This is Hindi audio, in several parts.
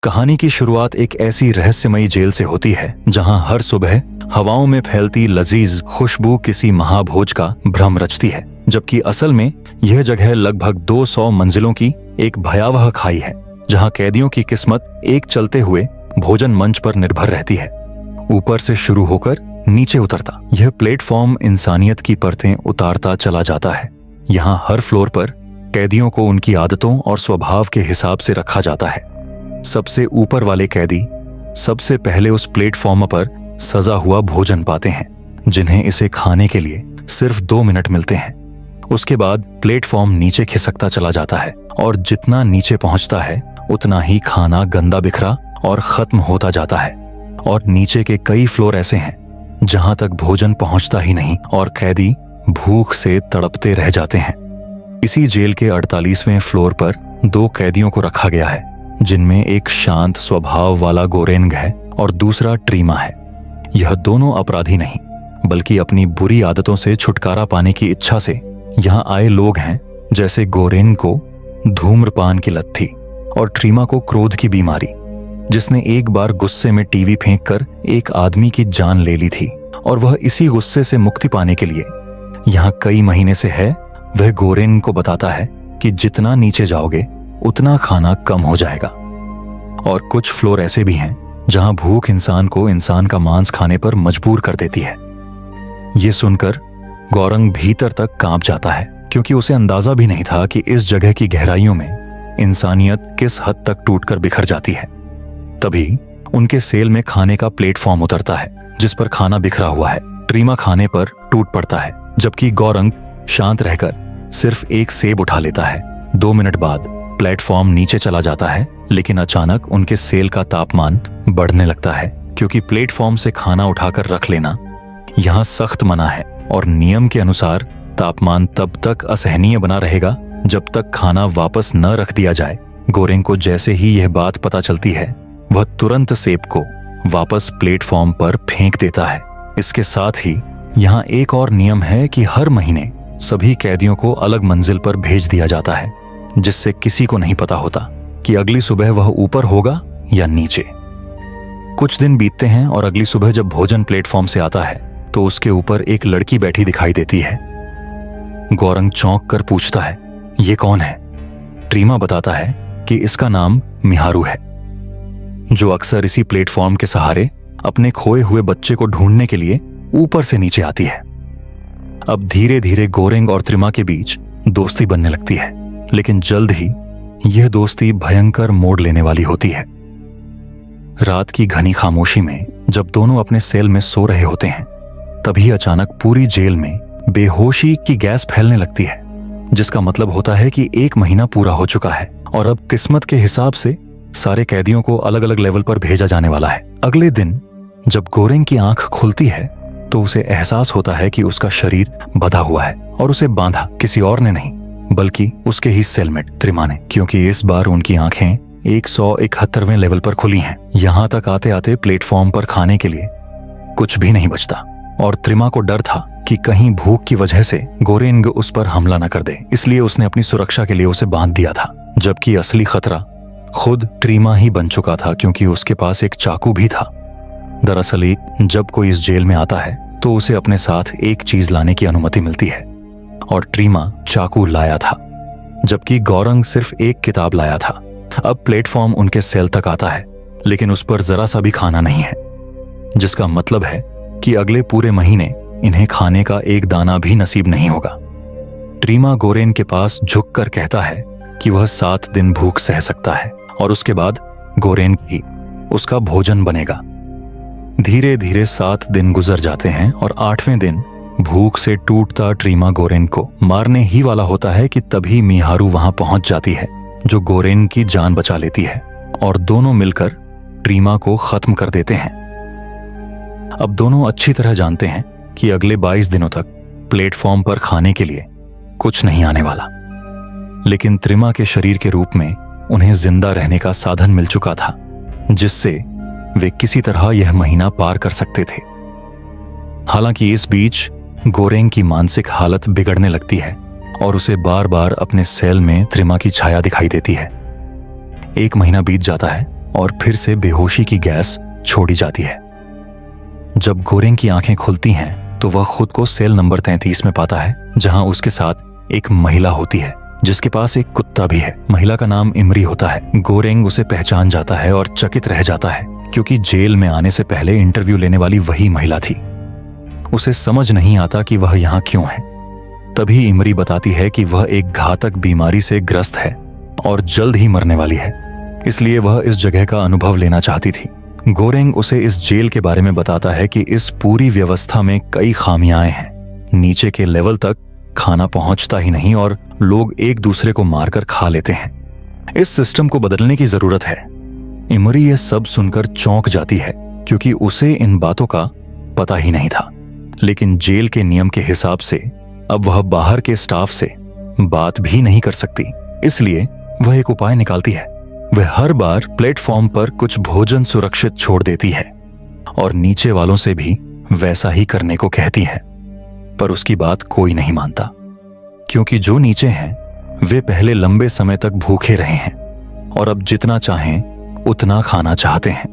कहानी की शुरुआत एक ऐसी रहस्यमयी जेल से होती है जहां हर सुबह हवाओं में फैलती लजीज खुशबू किसी महाभोज का भ्रम रचती है, जबकि असल में यह जगह लगभग 200 मंजिलों की एक भयावह खाई है जहां कैदियों की किस्मत एक चलते हुए भोजन मंच पर निर्भर रहती है। ऊपर से शुरू होकर नीचे उतरता यह प्लेटफॉर्म इंसानियत की परतें उतारता चला जाता है। यहाँ हर फ्लोर पर कैदियों को उनकी आदतों और स्वभाव के हिसाब से रखा जाता है। सबसे ऊपर वाले कैदी सबसे पहले उस प्लेटफॉर्म पर सजा हुआ भोजन पाते हैं, जिन्हें इसे खाने के लिए सिर्फ 2 मिनट मिलते हैं। उसके बाद प्लेटफॉर्म नीचे खिसकता चला जाता है और जितना नीचे पहुंचता है उतना ही खाना गंदा बिखरा और खत्म होता जाता है। और नीचे के कई फ्लोर ऐसे हैं जहां तक भोजन पहुंचता ही नहीं और कैदी भूख से तड़पते रह जाते हैं। इसी जेल के 48वें फ्लोर पर 2 कैदियों को रखा गया है, जिनमें एक शांत स्वभाव वाला गोरेंग है और दूसरा ट्रीमा है। यह दोनों अपराधी नहीं बल्कि अपनी बुरी आदतों से छुटकारा पाने की इच्छा से यहाँ आए लोग हैं। जैसे गोरेंग को धूम्रपान की लत थी और ट्रीमा को क्रोध की बीमारी, जिसने एक बार गुस्से में टीवी फेंककर एक आदमी की जान ले ली थी और वह इसी गुस्से से मुक्ति पाने के लिए यहाँ कई महीने से है। वह गोरेंग को बताता है कि जितना नीचे जाओगे उतना खाना कम हो जाएगा। और कुछ फ्लोर ऐसे भी हैं जहां भूख इंसान को इंसान का मांस खाने पर मजबूर कर देती है। ये सुनकर गौरंग भीतर तक कांप जाता है, क्योंकि उसे अंदाजा भी नहीं था कि इस जगह की गहराइयों में इंसानियत किस हद तक टूटकर बिखर जाती है। तभी उनके सेल में खाने का प्लेटफॉर्म उतरता है जिस पर खाना बिखरा हुआ है। ट्रीमा खाने पर टूट पड़ता है, जबकि गौरंग शांत रहकर सिर्फ एक सेब उठा लेता है। 2 मिनट बाद प्लेटफॉर्म नीचे चला जाता है, लेकिन अचानक उनके सेल का तापमान बढ़ने लगता है, क्योंकि प्लेटफॉर्म से खाना उठाकर रख लेना यहाँ सख्त मना है और नियम के अनुसार तापमान तब तक असहनीय बना रहेगा जब तक खाना वापस न रख दिया जाए। गोरेंग को जैसे ही यह बात पता चलती है, वह तुरंत सेब को वापस प्लेटफॉर्म पर फेंक देता है। इसके साथ ही यहाँ एक और नियम है कि हर महीने सभी कैदियों को अलग मंजिल पर भेज दिया जाता है, जिससे किसी को नहीं पता होता कि अगली सुबह वह ऊपर होगा या नीचे। कुछ दिन बीतते हैं और अगली सुबह जब भोजन प्लेटफॉर्म से आता है तो उसके ऊपर एक लड़की बैठी दिखाई देती है। गौरंग चौंक कर पूछता है, ये कौन है? ट्रीमा बताता है कि इसका नाम मिहारू है, जो अक्सर इसी प्लेटफॉर्म के सहारे अपने खोए हुए बच्चे को ढूंढने के लिए ऊपर से नीचे आती है। अब धीरे धीरे गोरेंग और ट्रीमा के बीच दोस्ती बनने लगती है, लेकिन जल्द ही यह दोस्ती भयंकर मोड़ लेने वाली होती है। रात की घनी खामोशी में जब दोनों अपने सेल में सो रहे होते हैं, तभी अचानक पूरी जेल में बेहोशी की गैस फैलने लगती है, जिसका मतलब होता है कि 1 महीना पूरा हो चुका है और अब किस्मत के हिसाब से सारे कैदियों को अलग अलग लेवल पर भेजा जाने वाला है। अगले दिन जब गोरेंग की आंख खुलती है तो उसे एहसास होता है कि उसका शरीर बंधा हुआ है और उसे बांधा किसी और ने नहीं बल्कि उसके ही सेलमेट ट्रीमा ने, क्योंकि इस बार उनकी आंखें 171वें लेवल पर खुली हैं। यहाँ तक आते आते प्लेटफॉर्म पर खाने के लिए कुछ भी नहीं बचता और ट्रीमा को डर था कि कहीं भूख की वजह से गोरेंग उस पर हमला न कर दे, इसलिए उसने अपनी सुरक्षा के लिए उसे बांध दिया था। जबकि असली खतरा खुद ट्रीमा ही बन चुका था, क्योंकि उसके पास एक चाकू भी था। दरअसल जब कोई इस जेल में आता है तो उसे अपने साथ एक चीज लाने की अनुमति मिलती है और ट्रीमा चाकू लाया था, जबकि गौरंग सिर्फ एक किताब लाया था। अब प्लेटफॉर्म उनके सेल तक आता है, लेकिन उस पर जरा सा भी खाना नहीं है, जिसका मतलब है कि अगले पूरे महीने इन्हें खाने का एक दाना भी नसीब नहीं होगा। ट्रीमा गोरेंग के पास झुककर कहता है कि वह 7 दिन भूख सह सकता है और उसके बाद गोरेंग ही उसका भोजन बनेगा। धीरे धीरे 7 दिन गुजर जाते हैं और 8वें दिन भूख से टूटता ट्रीमा गोरेंग को मारने ही वाला होता है कि तभी मिहारू वहां पहुंच जाती है, जो गोरेंग की जान बचा लेती है और दोनों मिलकर ट्रीमा को खत्म कर देते हैं। अब दोनों अच्छी तरह जानते हैं कि अगले 22 दिनों तक प्लेटफॉर्म पर खाने के लिए कुछ नहीं आने वाला, लेकिन ट्रीमा के शरीर के रूप में उन्हें जिंदा रहने का साधन मिल चुका था, जिससे वे किसी तरह यह महीना पार कर सकते थे। हालांकि इस बीच गोरेंग की मानसिक हालत बिगड़ने लगती है और उसे बार बार अपने सेल में ट्रीमा की छाया दिखाई देती है। 1 महीना बीत जाता है और फिर से बेहोशी की गैस छोड़ी जाती है। जब गोरेंग की आंखें खुलती हैं तो वह खुद को सेल नंबर 33 में पाता है, जहां उसके साथ एक महिला होती है जिसके पास एक कुत्ता भी है। महिला का नाम इमरी होता है। गोरेंग उसे पहचान जाता है और चकित रह जाता है, क्योंकि जेल में आने से पहले इंटरव्यू लेने वाली वही महिला थी। उसे समझ नहीं आता कि वह यहाँ क्यों है। तभी इमरी बताती है कि वह एक घातक बीमारी से ग्रस्त है और जल्द ही मरने वाली है, इसलिए वह इस जगह का अनुभव लेना चाहती थी। गोरेंग उसे इस जेल के बारे में बताता है कि इस पूरी व्यवस्था में कई खामियां हैं। नीचे के लेवल तक खाना पहुंचता ही नहीं और लोग एक दूसरे को मारकर खा लेते हैं। इस सिस्टम को बदलने की जरूरत है। इमरी यह सब सुनकर चौंक जाती है, क्योंकि उसे इन बातों का पता ही नहीं था। लेकिन जेल के नियम के हिसाब से अब वह बाहर के स्टाफ से बात भी नहीं कर सकती, इसलिए वह एक उपाय निकालती है। वह हर बार प्लेटफॉर्म पर कुछ भोजन सुरक्षित छोड़ देती है और नीचे वालों से भी वैसा ही करने को कहती है। पर उसकी बात कोई नहीं मानता, क्योंकि जो नीचे हैं वे पहले लंबे समय तक भूखे रहे हैं और अब जितना चाहें उतना खाना चाहते हैं।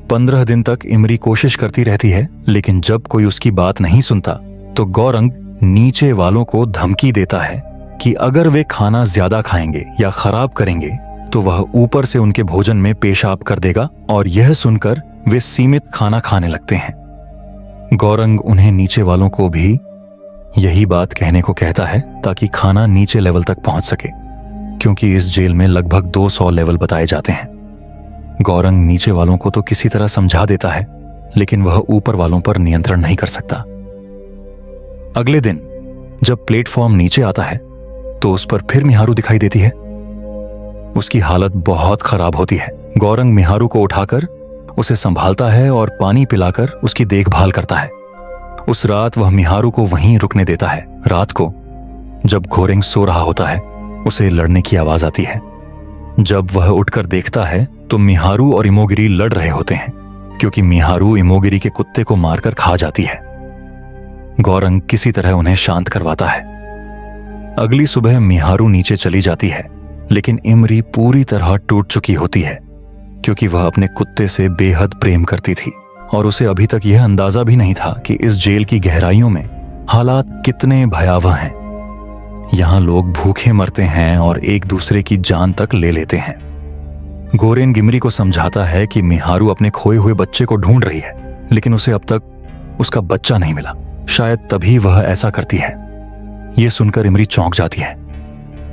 15 दिन तक इमरी कोशिश करती रहती है, लेकिन जब कोई उसकी बात नहीं सुनता तो गोरंग नीचे वालों को धमकी देता है कि अगर वे खाना ज्यादा खाएंगे या खराब करेंगे तो वह ऊपर से उनके भोजन में पेशाब कर देगा, और यह सुनकर वे सीमित खाना खाने लगते हैं। गोरंग उन्हें नीचे वालों को भी यही बात कहने को कहता है ताकि खाना नीचे लेवल तक पहुंच सके, क्योंकि इस जेल में लगभग 200 लेवल बताए जाते हैं। गोरंग नीचे वालों को तो किसी तरह समझा देता है, लेकिन वह ऊपर वालों पर नियंत्रण नहीं कर सकता। अगले दिन जब प्लेटफॉर्म नीचे आता है तो उस पर फिर मिहारू दिखाई देती है। उसकी हालत बहुत खराब होती है। गोरंग मिहारू को उठाकर उसे संभालता है और पानी पिलाकर उसकी देखभाल करता है। उस रात वह मिहारू को वहीं रुकने देता है। रात को जब गोरेंग सो रहा होता है, उसे लड़ने की आवाज आती है। जब वह उठकर देखता है तो मिहारू और इमोगिरी लड़ रहे होते हैं, क्योंकि मिहारू इमोगिरी के कुत्ते को मारकर खा जाती है। गोरंग किसी तरह उन्हें शांत करवाता है। अगली सुबह मिहारू नीचे चली जाती है, लेकिन इमरी पूरी तरह टूट चुकी होती है, क्योंकि वह अपने कुत्ते से बेहद प्रेम करती थी और उसे अभी तक यह अंदाजा भी नहीं था कि इस जेल की गहराइयों में हालात कितने भयावह हैं। यहां लोग भूखे मरते हैं और एक दूसरे की जान तक ले लेते हैं। गोरेंग इमरी को समझाता है कि मिहारू अपने खोए हुए बच्चे को ढूंढ रही है, लेकिन उसे अब तक उसका बच्चा नहीं मिला। शायद तभी वह ऐसा करती है। यह सुनकर इमरी चौंक जाती है।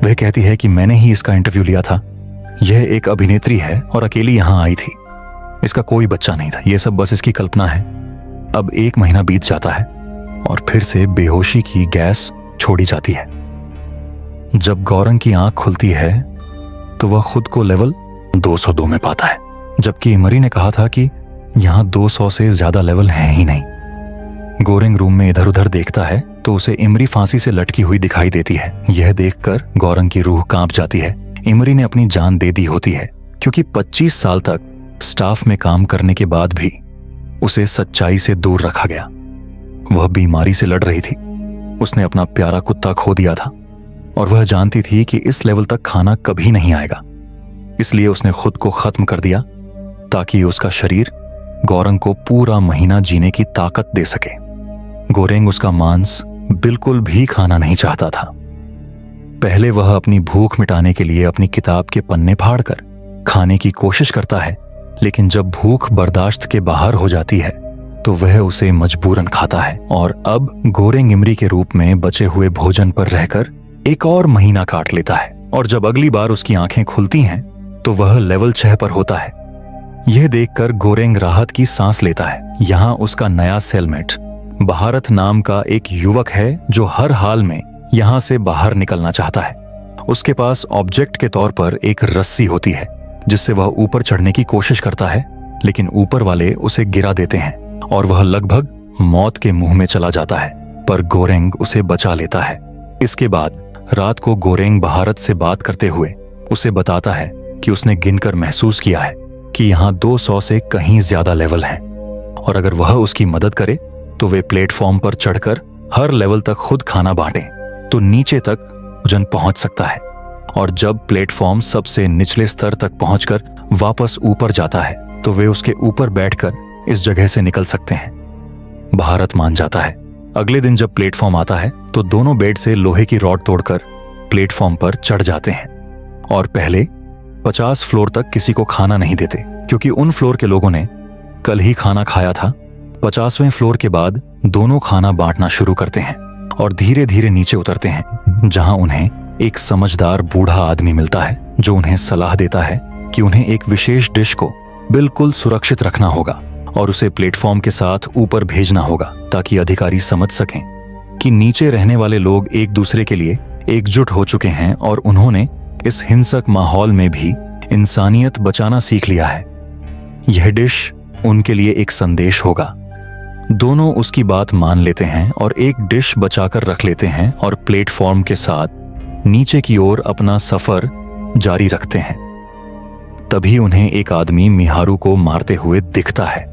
वह कहती है कि मैंने ही इसका इंटरव्यू लिया था। यह एक अभिनेत्री है और अकेली यहां आई थी। इसका कोई बच्चा नहीं था, यह सब बस इसकी कल्पना है। अब 1 महीना बीत जाता है और फिर से बेहोशी की गैस छोड़ी जाती है। जब गोरंग की आंख खुलती है तो वह खुद को लेवल 202 में पाता है, जबकि इमरी ने कहा था कि यहां 200 से ज्यादा लेवल हैं ही नहीं। गोरेंग रूम में इधर उधर देखता है तो उसे इमरी फांसी से लटकी हुई दिखाई देती है। यह देखकर गोरंग की रूह कांप जाती है। इमरी ने अपनी जान दे दी होती है, क्योंकि 25 साल तक स्टाफ में काम करने के बाद भी उसे सच्चाई से दूर रखा गया। वह बीमारी से लड़ रही थी। उसने अपना प्यारा कुत्ता खो दिया था और वह जानती थी कि इस लेवल तक खाना कभी नहीं आएगा, इसलिए उसने खुद को खत्म कर दिया ताकि उसका शरीर गोरंग को पूरा महीना जीने की ताकत दे सके। गोरेंग उसका मांस बिल्कुल भी खाना नहीं चाहता था। पहले वह अपनी भूख मिटाने के लिए अपनी किताब के पन्ने फाड़कर खाने की कोशिश करता है, लेकिन जब भूख बर्दाश्त के बाहर हो जाती है तो वह उसे मजबूरन खाता है। और अब गोरेंग इमरी के रूप में बचे हुए भोजन पर रहकर एक और महीना काट लेता है। और जब अगली बार उसकी आंखें खुलती हैं तो वह लेवल 6 पर होता है। यह देखकर गोरेंग राहत की सांस लेता है। यहाँ उसका नया सेलमेट भारत नाम का एक युवक है जो हर हाल में यहाँ से बाहर निकलना चाहता है। उसके पास ऑब्जेक्ट के तौर पर एक रस्सी होती है, जिससे वह ऊपर चढ़ने की कोशिश करता है, लेकिन ऊपर वाले उसे गिरा देते हैं और वह लगभग मौत के मुंह में चला जाता है। पर गोरेंग उसे बचा लेता है। इसके बाद रात को गोरेंग भारत से बात करते हुए उसे बताता है कि उसने गिनकर महसूस किया है कि यहाँ 200 से कहीं ज्यादा लेवल हैं, और अगर वह उसकी मदद करे तो वे प्लेटफॉर्म पर चढ़कर हर लेवल तक खुद खाना बांटें तो नीचे तक भोजन पहुंच सकता है। और जब प्लेटफॉर्म सबसे निचले स्तर तक पहुंचकर वापस ऊपर जाता है तो वे उसके ऊपर बैठकर इस जगह से निकल सकते हैं। भारत मान जाता है। अगले दिन जब प्लेटफॉर्म आता है तो दोनों बेड से लोहे की रॉड तोड़कर प्लेटफॉर्म पर चढ़ जाते हैं और पहले 50 फ्लोर तक किसी को खाना नहीं देते, क्योंकि उन फ्लोर के लोगों ने कल ही खाना खाया था। 50वें फ्लोर के बाद दोनों खाना बांटना शुरू करते हैं और धीरे धीरे नीचे उतरते हैं, जहां उन्हें एक समझदार बूढ़ा आदमी मिलता है जो उन्हें सलाह देता है कि उन्हें एक विशेष डिश को बिल्कुल सुरक्षित रखना होगा और उसे प्लेटफॉर्म के साथ ऊपर भेजना होगा, ताकि अधिकारी समझ सकें कि नीचे रहने वाले लोग एक दूसरे के लिए एकजुट हो चुके हैं और उन्होंने इस हिंसक माहौल में भी इंसानियत बचाना सीख लिया है। यह डिश उनके लिए एक संदेश होगा। दोनों उसकी बात मान लेते हैं और एक डिश बचाकर रख लेते हैं और प्लेटफॉर्म के साथ नीचे की ओर अपना सफर जारी रखते हैं। तभी उन्हें एक आदमी मिहारू को मारते हुए दिखता है।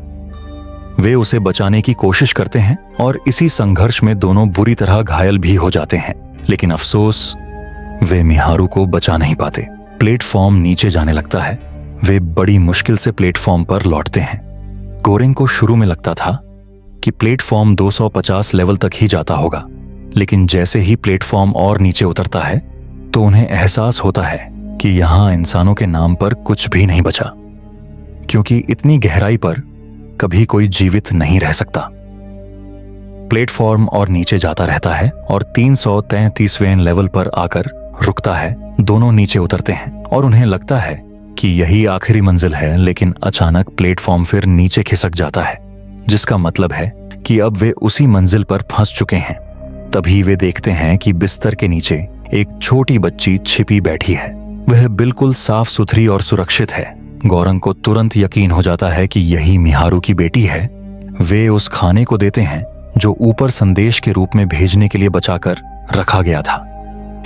वे उसे बचाने की कोशिश करते हैं और इसी संघर्ष में दोनों बुरी तरह घायल भी हो जाते हैं, लेकिन अफसोस वे मिहारू को बचा नहीं पाते। प्लेटफॉर्म नीचे जाने लगता है। वे बड़ी मुश्किल से प्लेटफॉर्म पर लौटते हैं। गोरेंग को शुरू में लगता था कि प्लेटफॉर्म 250 लेवल तक ही जाता होगा, लेकिन जैसे ही प्लेटफॉर्म और नीचे उतरता है तो उन्हें एहसास होता है कि यहां इंसानों के नाम पर कुछ भी नहीं बचा, क्योंकि इतनी गहराई पर कभी कोई जीवित नहीं रह सकता। प्लेटफॉर्म और नीचे जाता रहता है और 333वें लेवल पर आकर रुकता है। दोनों नीचे उतरते हैं और उन्हें लगता है कि यही आखिरी मंजिल है, लेकिन अचानक प्लेटफॉर्म फिर नीचे खिसक जाता है, जिसका मतलब है कि अब वे उसी मंजिल पर फंस चुके हैं। तभी वे देखते हैं कि बिस्तर के नीचे एक छोटी बच्ची छिपी बैठी है। वह बिल्कुल साफ सुथरी और सुरक्षित है। गोरंग को तुरंत यकीन हो जाता है कि यही मिहारू की बेटी है। वे उस खाने को देते हैं जो ऊपर संदेश के रूप में भेजने के लिए बचाकर रखा गया था।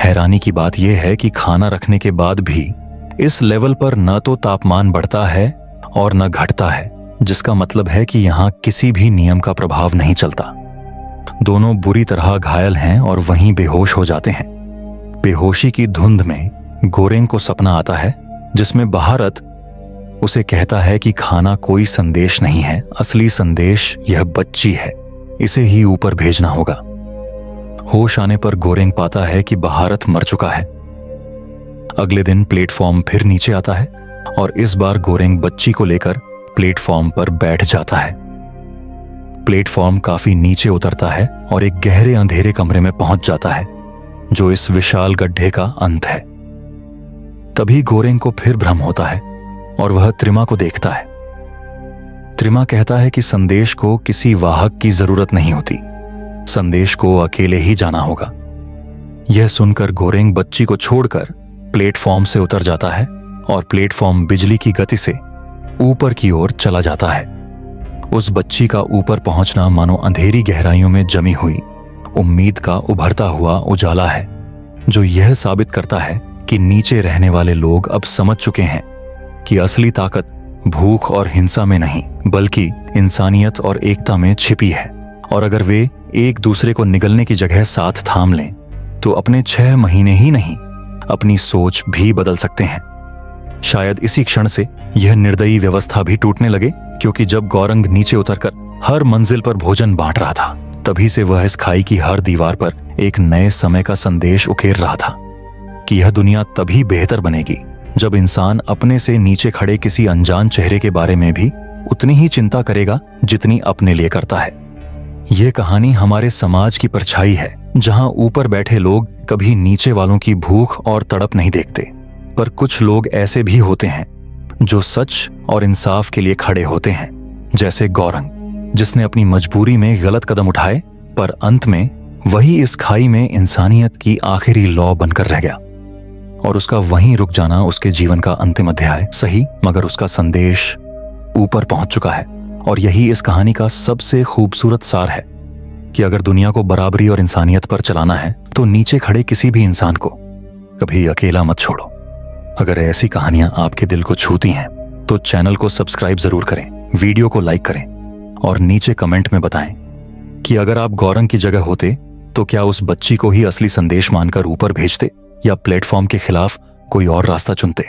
हैरानी की बात यह है कि खाना रखने के बाद भी इस लेवल पर न तो तापमान बढ़ता है और न घटता है, जिसका मतलब है कि यहाँ किसी भी नियम का प्रभाव नहीं चलता। दोनों बुरी तरह घायल हैं और वहीं बेहोश हो जाते हैं। बेहोशी की धुंध में गोरेंग को सपना आता है, जिसमें भारत उसे कहता है कि खाना कोई संदेश नहीं है, असली संदेश यह बच्ची है, इसे ही ऊपर भेजना होगा। होश आने पर गोरेंग पाता है कि भारत मर चुका है। अगले दिन प्लेटफॉर्म फिर नीचे आता है और इस बार गोरेंग बच्ची को लेकर प्लेटफॉर्म पर बैठ जाता है। प्लेटफॉर्म काफी नीचे उतरता है और एक गहरे अंधेरे कमरे में पहुंच जाता है, जो इस विशाल गड्ढे का अंत है। तभी गोरेंग को फिर भ्रम होता है और वह त्रिमा को देखता है। त्रिमा कहता है कि संदेश को किसी वाहक की जरूरत नहीं होती, संदेश को अकेले ही जाना होगा। यह सुनकर गोरेंग बच्ची को छोड़कर प्लेटफॉर्म से उतर जाता है और प्लेटफॉर्म बिजली की गति से ऊपर की ओर चला जाता है। उस बच्ची का ऊपर पहुंचना मानो अंधेरी गहराइयों में जमी हुई उम्मीद का उभरता हुआ उजाला है, जो यह साबित करता है कि नीचे रहने वाले लोग अब समझ चुके हैं कि असली ताकत भूख और हिंसा में नहीं, बल्कि इंसानियत और एकता में छिपी है। और अगर वे एक दूसरे को निगलने की जगह साथ थाम लें तो अपने 6 महीने ही नहीं, अपनी सोच भी बदल सकते हैं। शायद इसी क्षण से यह निर्दयी व्यवस्था भी टूटने लगे, क्योंकि जब गोरंग नीचे उतरकर हर मंजिल पर भोजन बांट रहा था, तभी से वह इस खाई की हर दीवार पर एक नए समय का संदेश उकेर रहा था कि यह दुनिया तभी बेहतर बनेगी जब इंसान अपने से नीचे खड़े किसी अनजान चेहरे के बारे में भी उतनी ही चिंता करेगा जितनी अपने लिए करता है। यह कहानी हमारे समाज की परछाई है, जहां ऊपर बैठे लोग कभी नीचे वालों की भूख और तड़प नहीं देखते, पर कुछ लोग ऐसे भी होते हैं जो सच और इंसाफ के लिए खड़े होते हैं, जैसे गोरंग, जिसने अपनी मजबूरी में गलत कदम उठाए, पर अंत में वही इस खाई में इंसानियत की आखिरी लौ बनकर रह गया और उसका वहीं रुक जाना उसके जीवन का अंतिम अध्याय सही, मगर उसका संदेश ऊपर पहुंच चुका है। और यही इस कहानी का सबसे खूबसूरत सार है कि अगर दुनिया को बराबरी और इंसानियत पर चलाना है तो नीचे खड़े किसी भी इंसान को कभी अकेला मत छोड़ो। अगर ऐसी कहानियां आपके दिल को छूती हैं तो चैनल को सब्सक्राइब जरूर करें, वीडियो को लाइक करें और नीचे कमेंट में बताएं कि अगर आप गोरंग की जगह होते तो क्या उस बच्ची को ही असली संदेश मानकर ऊपर भेजते या प्लेटफॉर्म के खिलाफ कोई और रास्ता चुनते।